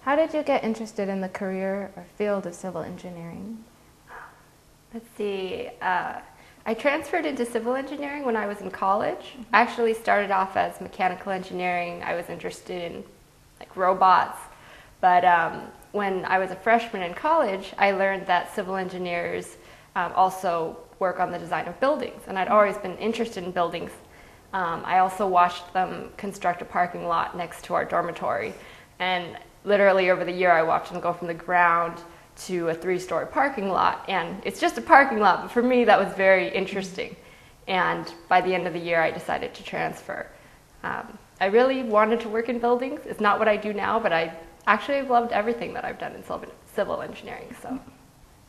How did you get interested in the career or field of civil engineering? Let's see. I transferred into civil engineering when I was in college. I actually started off as mechanical engineering. I was interested in like robots, but when I was a freshman in college, I learned that civil engineers also work on the design of buildings, and I'd always been interested in buildings. I also watched them construct a parking lot next to our dormitory, and literally over the year I watched them go from the ground to a 3-story parking lot, and it's just a parking lot, but for me that was very interesting. And by the end of the year I decided to transfer. I really wanted to work in buildings. It's not what I do now, but I actually have loved everything that I've done in civil engineering. So,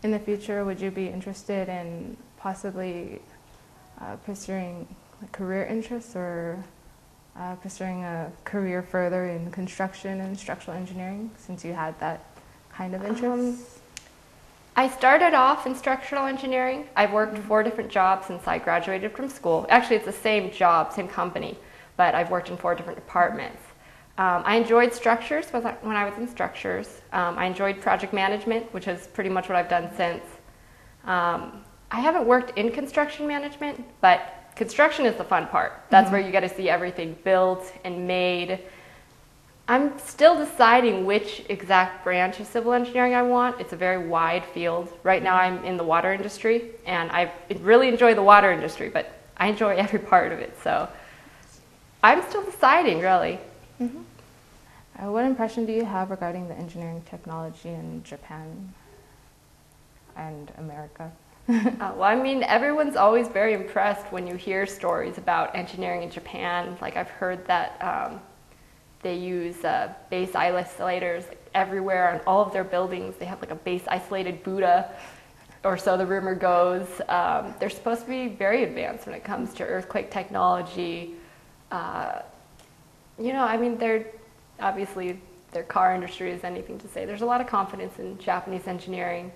in the future, would you be interested in possibly pursuing career interests or pursuing a career further in construction and structural engineering, since you had that kind of interest? I started off in structural engineering. I've worked 4 different jobs since I graduated from school. Actually, it's the same job, same company, but I've worked in 4 different departments. I enjoyed structures when I was in structures. I enjoyed project management, which is pretty much what I've done since. I haven't worked in construction management, but construction is the fun part. That's where you get to see everything built and made. I'm still deciding which exact branch of civil engineering I want. It's a very wide field. Right now I'm in the water industry, and I really enjoy the water industry, but I enjoy every part of it, so I'm still deciding, really. What impression do you have regarding the engineering technology in Japan and America? Well, I mean, everyone's always very impressed when you hear stories about engineering in Japan. Like, I've heard that they use base isolators everywhere on all of their buildings. They have like a base isolated Buddha, or so the rumor goes. They're supposed to be very advanced when it comes to earthquake technology. You know, I mean, obviously their car industry is anything to say. There's a lot of confidence in Japanese engineering.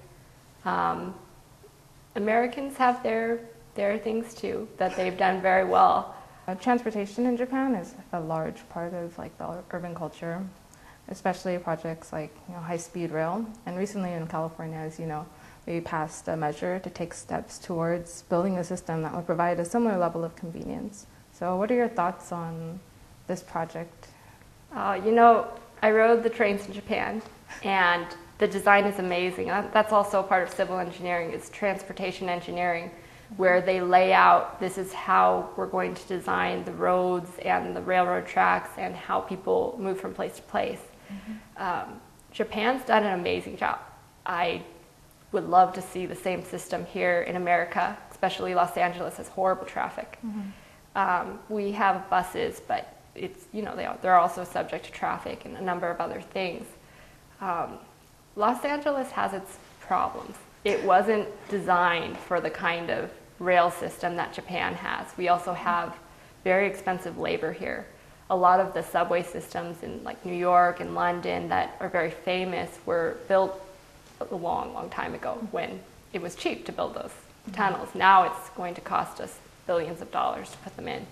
Americans have their things too that they've done very well. Transportation in Japan is a large part of like the urban culture, especially projects like high-speed rail. And recently in California, as you know, we passed a measure to take steps towards building a system that would provide a similar level of convenience. So what are your thoughts on this project? You know, I rode the trains in Japan, and the design is amazing. That's also part of civil engineering, is transportation engineering, where they lay out, this is how we're going to design the roads and the railroad tracks and how people move from place to place. Japan's done an amazing job. I would love to see the same system here in America, especially Los Angeles has horrible traffic. We have buses, but it's, they're also subject to traffic and a number of other things. Los Angeles has its problems. It wasn't designed for the kind of rail system that Japan has. We also have very expensive labor here. A lot of the subway systems in like New York and London that are very famous were built a long, long time ago when it was cheap to build those tunnels. Now it's going to cost us billions of dollars to put them in.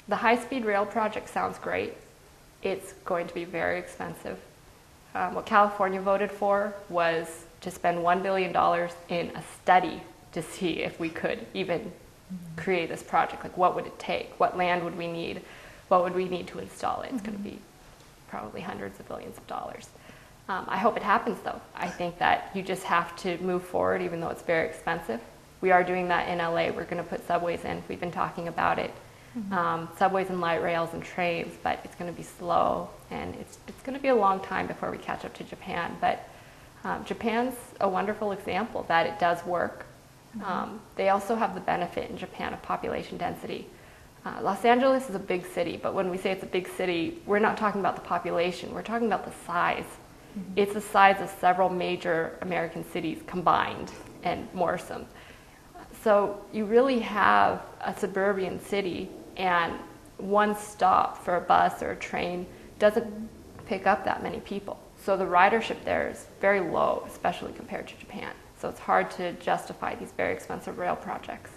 The high-speed rail project sounds great. It's going to be very expensive. What California voted for was to spend $1 billion in a study to see if we could even create this project. Like, what would it take? What land would we need? What would we need to install it? It's going to be probably hundreds of billions of dollars. I hope it happens, though. I think that you just have to move forward, even though it's very expensive. We are doing that in LA. We're going to put subways in. We've been talking about it. Subways and light rails and trains, but it's going to be slow, and it's going to be a long time before we catch up to Japan. But Japan's a wonderful example that it does work. They also have the benefit in Japan of population density. Los Angeles is a big city, but when we say it's a big city, we're not talking about the population, we're talking about the size. It's the size of several major American cities combined and more some. So you really have a suburban city, and one stop for a bus or a train doesn't pick up that many people. So the ridership there is very low, especially compared to Japan. So it's hard to justify these very expensive rail projects.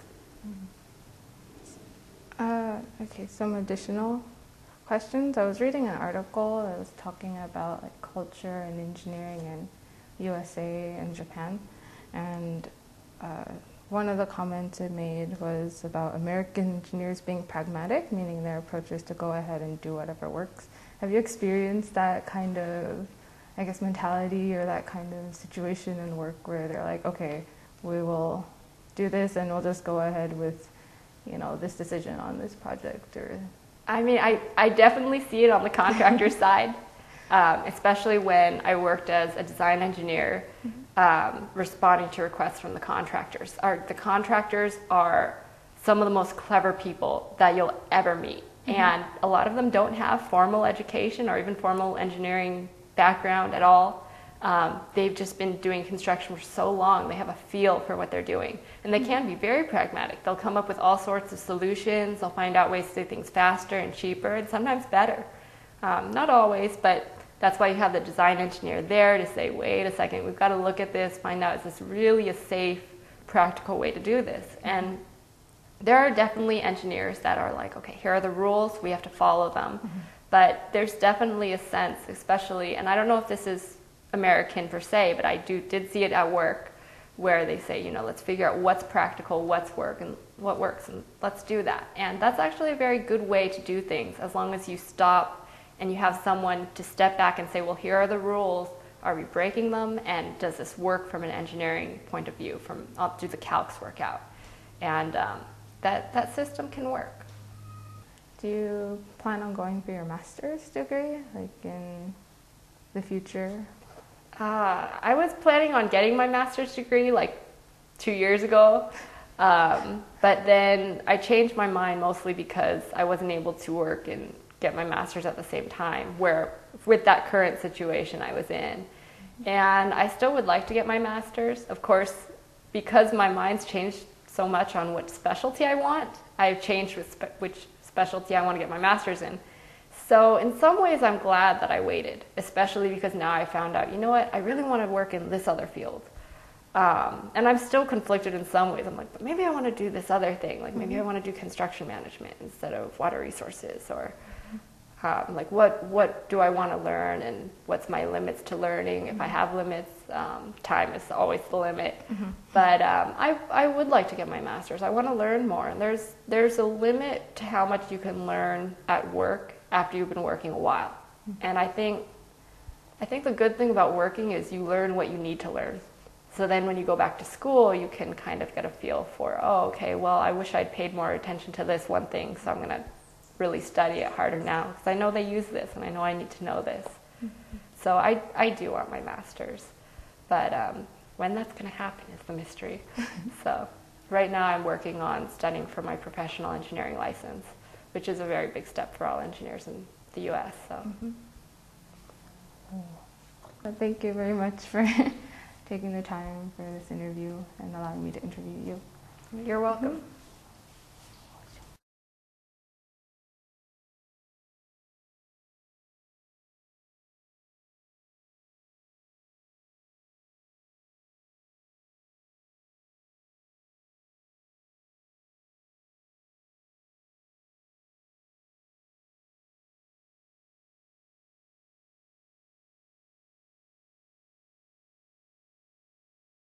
Okay, some additional questions. I was reading an article that was talking about like culture and engineering in USA and Japan, and one of the comments it made was about American engineers being pragmatic, meaning their approach is to go ahead and do whatever works. Have you experienced that kind of, I guess, mentality or that kind of situation in work where they're like, okay, we will do this and we'll just go ahead with, you know, this decision on this project? Or I mean, I definitely see it on the contractor side, especially when I worked as a design engineer, responding to requests from the contractors. The contractors are some of the most clever people that you'll ever meet. And a lot of them don't have formal education or even formal engineering background at all. They've just been doing construction for so long, they have a feel for what they're doing. And they can be very pragmatic. They'll come up with all sorts of solutions, they'll find out ways to do things faster and cheaper and sometimes better. Not always, but that's why you have the design engineer there to say, wait a second, we've got to look at this, find out, is this really a safe, practical way to do this? And there are definitely engineers that are like, okay, here are the rules, we have to follow them. But there's definitely a sense, especially, and I don't know if this is American per se, but I did see it at work, where they say, you know, let's figure out what's practical, what's work, and what works, and let's do that. And that's actually a very good way to do things, as long as you stop and you have someone to step back and say, well, here are the rules, are we breaking them, and does this work from an engineering point of view, from do the calcs work out? And that system can work. do you plan on going for your master's degree, like in the future? I was planning on getting my master's degree like 2 years ago, but then I changed my mind mostly because I wasn't able to work and get my master's at the same time, where with that current situation I was in. And I still would like to get my master's. Of course, because my mind's changed so much on what specialty I want, I've changed which specialty I want to get my master's in. So in some ways I'm glad that I waited, especially because now I found out, you know what, I really want to work in this other field. And I'm still conflicted in some ways. I'm like, but maybe I want to do this other thing. Like maybe I want to do construction management instead of water resources, or like what do I want to learn, and what's my limits to learning? If I have limits, time is always the limit. But I would like to get my master's. I want to learn more, and there's a limit to how much you can learn at work after you've been working a while. And I think the good thing about working is you learn what you need to learn. So then when you go back to school, you can kind of get a feel for, oh, okay, well, I wish I'd paid more attention to this one thing, so I'm going to really study it harder now, because I know they use this, and I know I need to know this. So I do want my master's. But when that's going to happen is the mystery. So right now I'm working on studying for my professional engineering license, which is a very big step for all engineers in the U.S. So. Well, thank you very much for taking the time for this interview and allowing me to interview you. You're welcome.